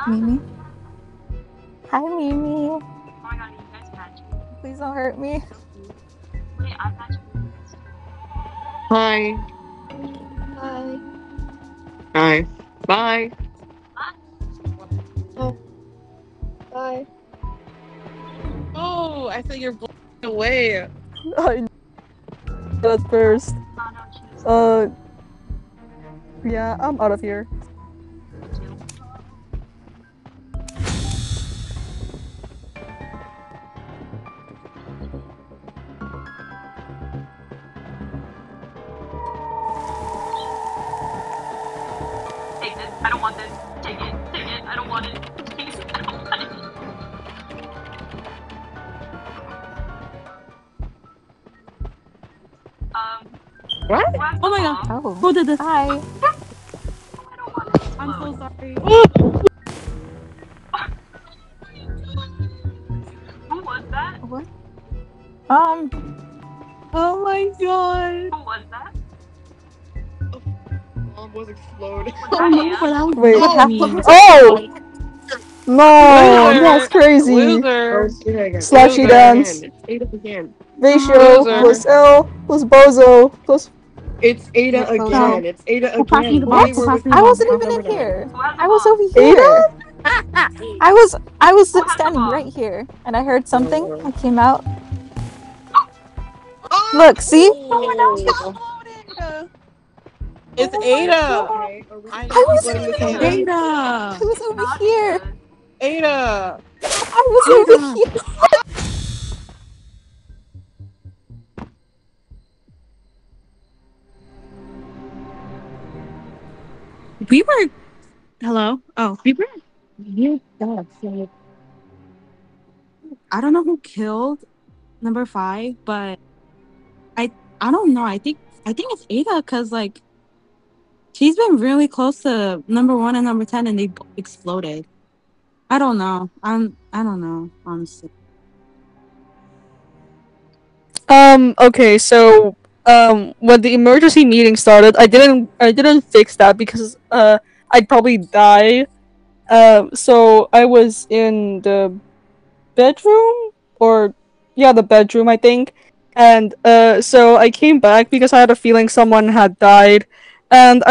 Mimi. Hi, Mimi. Oh my god, you guys match me. Please don't hurt me. So cute. Wait, I'm matching with you guys. Hi. Hi. Hi. Bye. Oh. Bye. Oh, I thought you're blown away. I at first. Oh no, cheese. Yeah, I'm out of here. Take this. I don't want this. Take it. Take it. I don't want it. Take it. I don't want it. What? Where's Oh my the god. bomb? Oh. Who did this? Hi. I don't want it. I'm so sorry. Who was that? What? Oh my god. Who was that? Bomb was exploded. Was Oh that no, Anne? but that was Wait, not what me. Oh! No, Loser. that's crazy. Loser. Slushy Loser dance. again. It's Ada again. Ratio Loser. plus L plus Bozo plus. It's Ada Wait, hold again. on. It's Ada Who passed me again. the Why bomb? Who were passed me we- the I bomb? wasn't even in here. Who has the I was bomb? over here. I was Who has the standing bomb? right here, and I heard something. Oh. I came out. Oh! Look, see? Someone else exploded. It's Oh my Ada. God. Okay, are we I gonna keep wasn't letting this even happen? here. I Ada. was over Not here. good. Ada. I was over Ada. here. We were. Hello? Oh, we were. You got like. I don't know who killed number 5, but I don't know. I think it's Ada because like she's been really close to number 1 and number 10, and they both exploded. I don't know. I don't know. Honestly. Okay, so when the emergency meeting started, I didn't fix that because I'd probably die. So I was in the bedroom, or yeah, the bedroom, I think. And so I came back because I had a feeling someone had died, and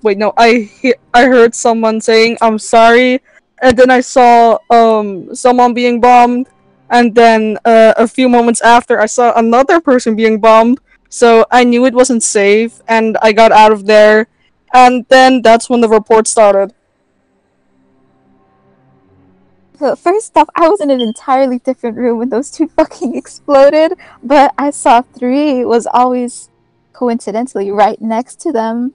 wait, no, I heard someone saying I'm sorry, and then I saw someone being bombed, and then a few moments after I saw another person being bombed, so I knew it wasn't safe, and I got out of there, and then that's when the report started. So first off, I was in an entirely different room when those two fucking exploded, but I saw 3 was always coincidentally right next to them.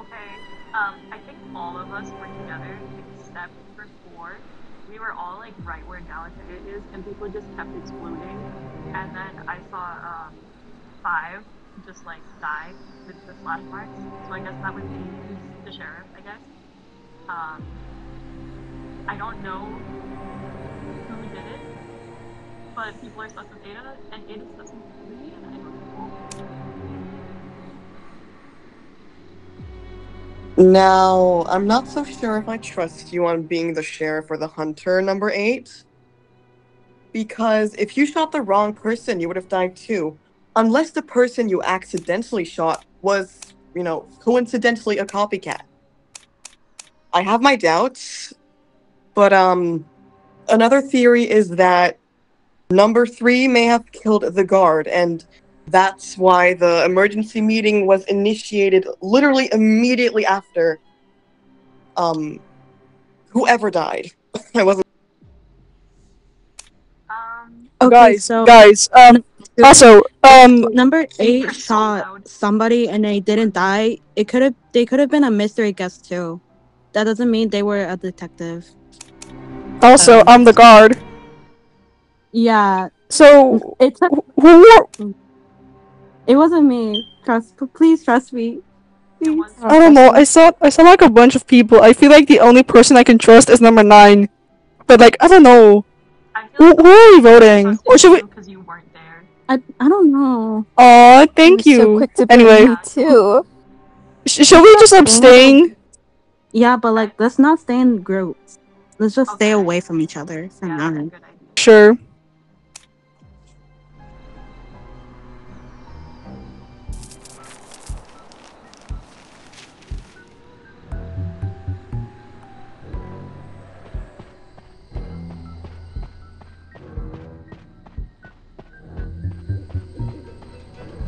Okay, I think all of us were together except for 4. We were all like right where Galatea is, and people just kept exploding. And then I saw 5 just like die with the splash marks. So I guess that would be the sheriff, I guess. Um, I don't know who did it, but people are sus of Ada, and Ada's sus of me, and I don't know. Now, I'm not so sure if I trust you on being the sheriff or the hunter, number 8. Because if you shot the wrong person, you would have died too. Unless the person you accidentally shot was, coincidentally a copycat. I have my doubts, but another theory is that number 3 may have killed the guard, and that's why the emergency meeting was initiated literally immediately after whoever died. I wasn't. Okay, Guys, so guys, Also, Number You're 8 so shot loud. somebody and they didn't die. They could have been a mystery guest too. That doesn't mean they were a detective. also, I'm the guard. Yeah, So, it took. who? It wasn't me. Please trust me. It Please. was I don't know. I saw like a bunch of people. I feel like the only person I can trust is number 9. But like, I don't know. I feel like Who are we voting? Or should we? because you weren't there. I don't know. Aw, thank You're you. so quick to Anyway, blame me too. shall we just abstain? Yeah, but like, let's not stay in groups. Let's just stay Okay. away from each other for Yeah, that's a now. good idea. Sure.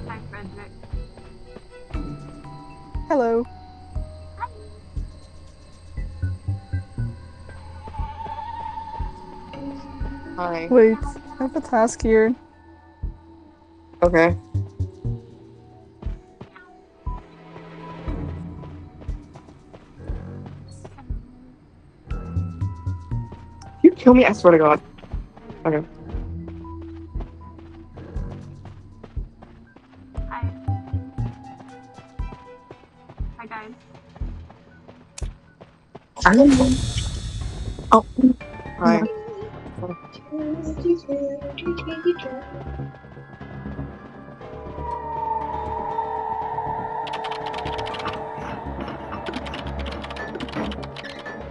Hi, Frederick. Hello. Hi. Wait, I have a task here. Okay. You kill me, I swear to God. Okay. Hi. Hi, guys. Oh. Hi.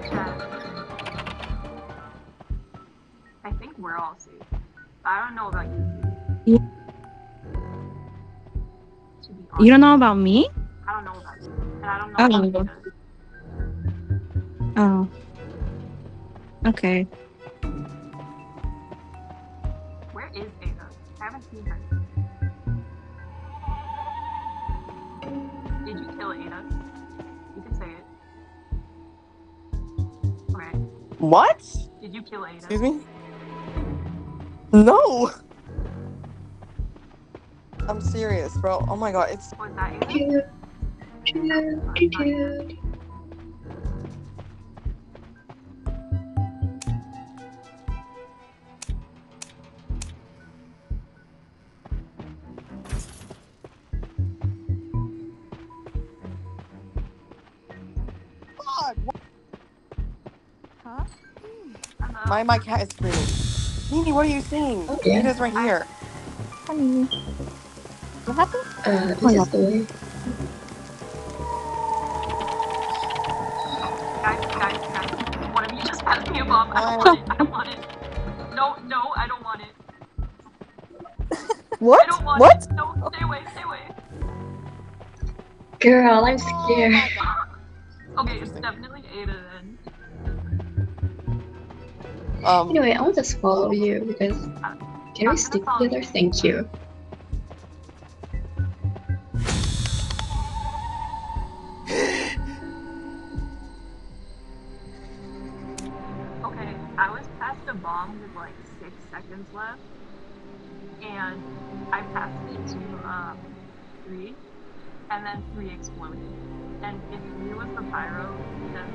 Chat. I think we're all safe. I don't know about you. Yeah. To be You don't know honest, about me? I don't know about you. And I don't know about Ada. Oh. Okay. Where is Ada? I haven't seen her. Did you kill Ada? You can say it. Okay. What? Did you kill Ada? Excuse me? No! I'm serious, bro. Oh my God, it's. Was that Ada? God, what? Huh? Hello? My cat is screaming. Nini, what are you saying? Oh, yeah. Ada's right here. Honey. What happened? This is the way. Guys. One of you just passed me a bomb. I don't want it. No, I don't want it. What? I don't want What? it. No, stay away. Girl, I'm scared. Okay, it's definitely Ada then. Anyway, I'll just follow you because can we stick together? Thank you. Okay, I was past a bomb with like 6 seconds left, and I passed it to 3, and then 3 exploded. And if 3 was the pyro, then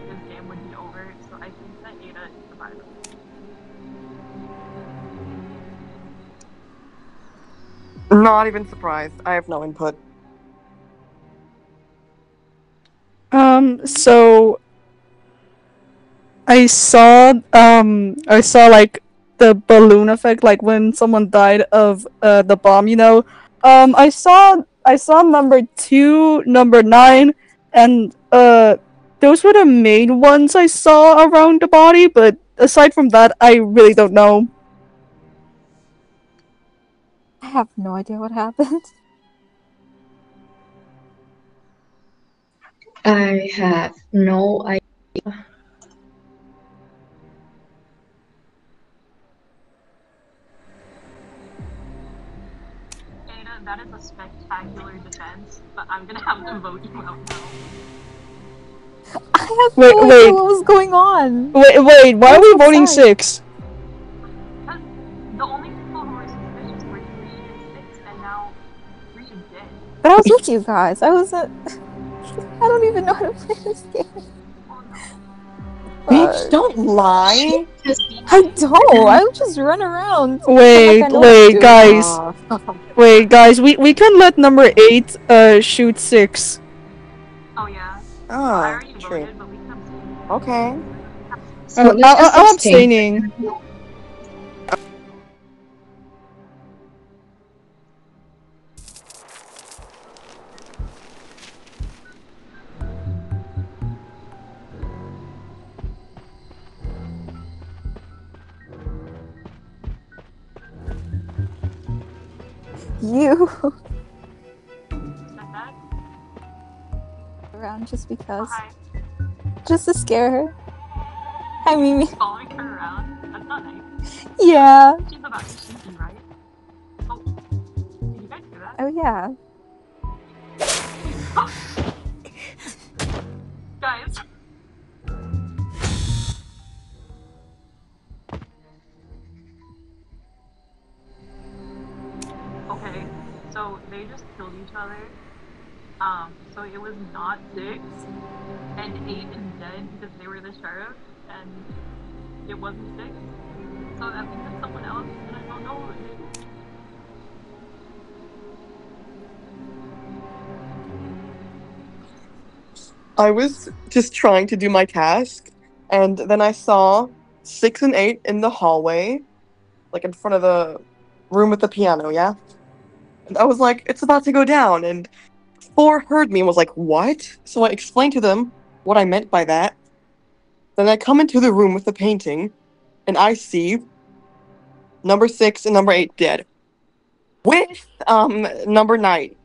this game would be over. So I think that Ada is the pyro. Not even surprised. I have no input. So I saw like the balloon effect, like when someone died of the bomb, you know. I saw number 2, number 9, and those were the main ones I saw around the body, but aside from that, I really don't know. I have no idea what happened. I have no idea. Ada, that is a spectacular defense, but I'm gonna have to vote you out now. I have Wait, no idea wait. what was going on. Wait, why are we What's voting outside? 6? Because the only people who were suspicious were 3 But I was with you guys. I wasn't. I don't even know how to play this game. Bitch, don't lie. I don't. I would just run around. Wait, I know what to do. guys. Wait, guys. We can let number 8 shoot 6. Oh yeah. I Ah, already true. voted, but we can abstain. Okay. So let's just I'm abstain. abstaining. You Said that? around just because. Hi. Just to scare her. Hi, Mimi. Following her around? That's not nice. Yeah. She's about to shoot you, right? Oh. Did you guys hear that? Oh, yeah. Guys. Okay, so they just killed each other. So it was not 6, and 8 is dead because they were the sheriff, and it wasn't 6. So that means it's someone else, and I don't know who it is. I was just trying to do my task, and then I saw 6 and 8 in the hallway, like in front of the room with the piano, yeah? And I was like, it's about to go down, and 4 heard me and was like, what? So I explained to them what I meant by that. Then I come into the room with the painting, and I see number 6 and number 8 dead. With number 9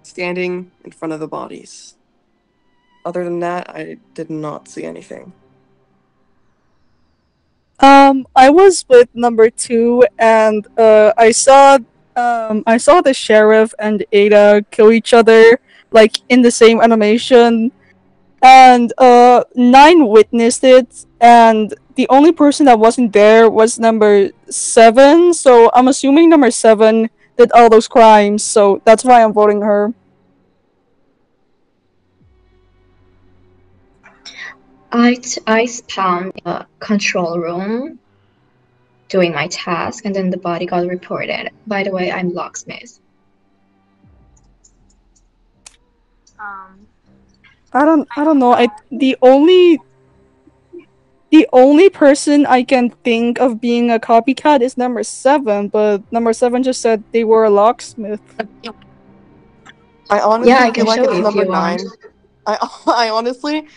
standing in front of the bodies. Other than that, I did not see anything. I was with number 2, and I saw the sheriff and Ada kill each other, like in the same animation, and 9 witnessed it, and the only person that wasn't there was number 7. So I'm assuming number 7 did all those crimes. So that's why I'm voting her. I found a control room doing my task, and then the body got reported. By the way, I'm locksmith. I don't know. The only person I can think of being a copycat is number 7, but number 7 just said they were a locksmith. I honestly Yeah, I can feel like show it's you if number you want. 9. I honestly,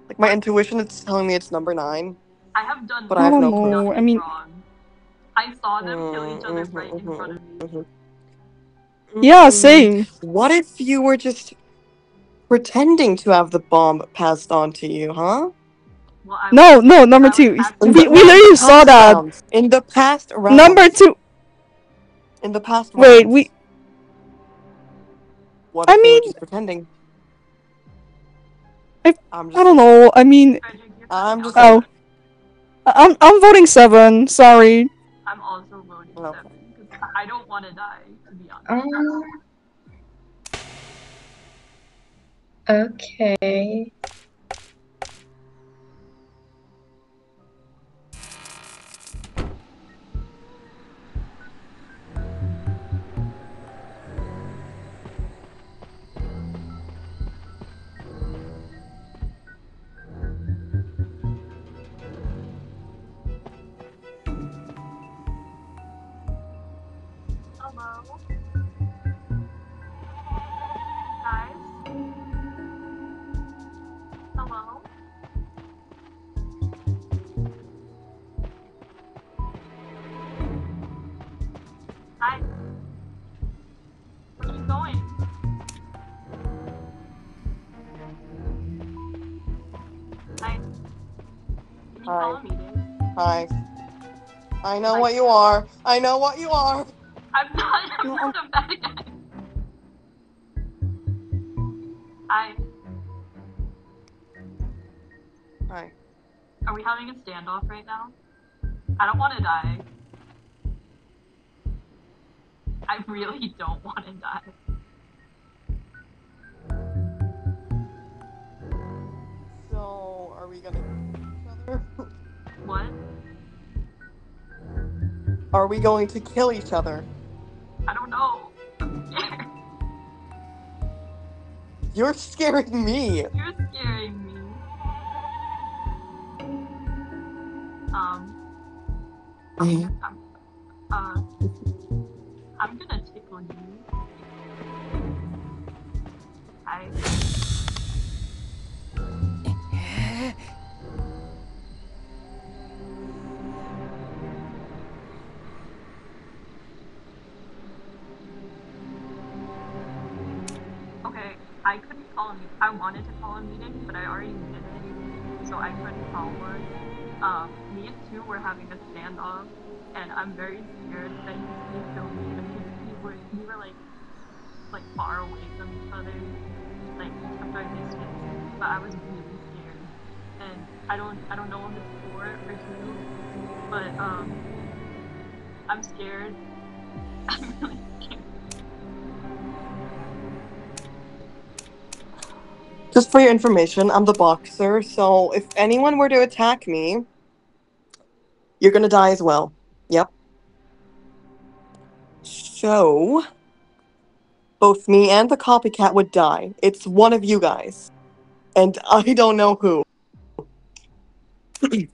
like, my intuition is telling me it's number 9. I have done But I have no don't know. proof. I mean, wrong. I saw them kill each other right in front of me. yeah, same. What if you were just pretending to have the bomb passed on to you, huh? Well, I No, number I was 2. acting- We literally saw that. Rounds. In the past rounds. Number 2. In the past Wait, rounds. What I if they were mean, just pretending? I I'm don't know. I mean, Frederick, you're I'm just oh, I'm voting 7. Sorry. I'm also voting Okay. 7 because I don't want to die, to be honest. Okay. Hello? Guys? Hello? Hi. Where are you going? Hi. Can you call a meeting? Hi. I know what you are. I know what you are. I'm not a bad guy. Hi. Hi. Are we having a standoff right now? I don't want to die. I really don't want to die. So, are we gonna kill each other? What? Are we going to kill each other? I don't know. I'm scared. You're scaring me. You're scaring me. I'm gonna tickle you. Hi. Okay, I couldn't call a meeting. I wanted to call a meeting, but I already did it, so I couldn't call one. Me and Two were having a standoff, and I'm very scared that he's gonna kill me because we were like far away from each other, like kept our distance. But I was really scared, and I don't know if it's 4 or 2, but I'm scared. I'm really scared. Just for your information, I'm the boxer, so if anyone were to attack me, you're gonna die as well. Yep. So, both me and the copycat would die. It's one of you guys. And I don't know who. I'm scared.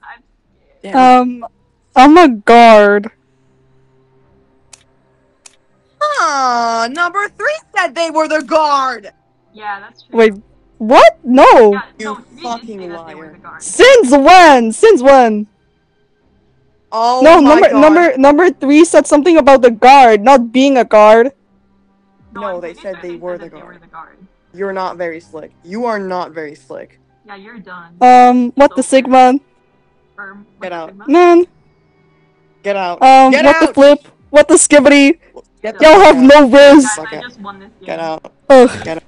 Damn. I'm a guard. Ah, number 3 said they were the guard! Yeah, that's true. Wait, what? No. Yeah, You no, 3 did fucking say that they were liar. the guard. Since when? Since when? Oh No, my god. number 3 said something about the guard, not being a guard. No, I'm they pretty said sure they they were said the that they were guard. the guard. You're not very slick. You are not very slick. Yeah, you're done. What the Sigma? Get out. Sigma? Man. Get out. What Get the out! flip? What the skibbity? Get Y'all the have fuck out. no riz. Guys, Fuck I out. just won this game. Get out. Ugh. Get out.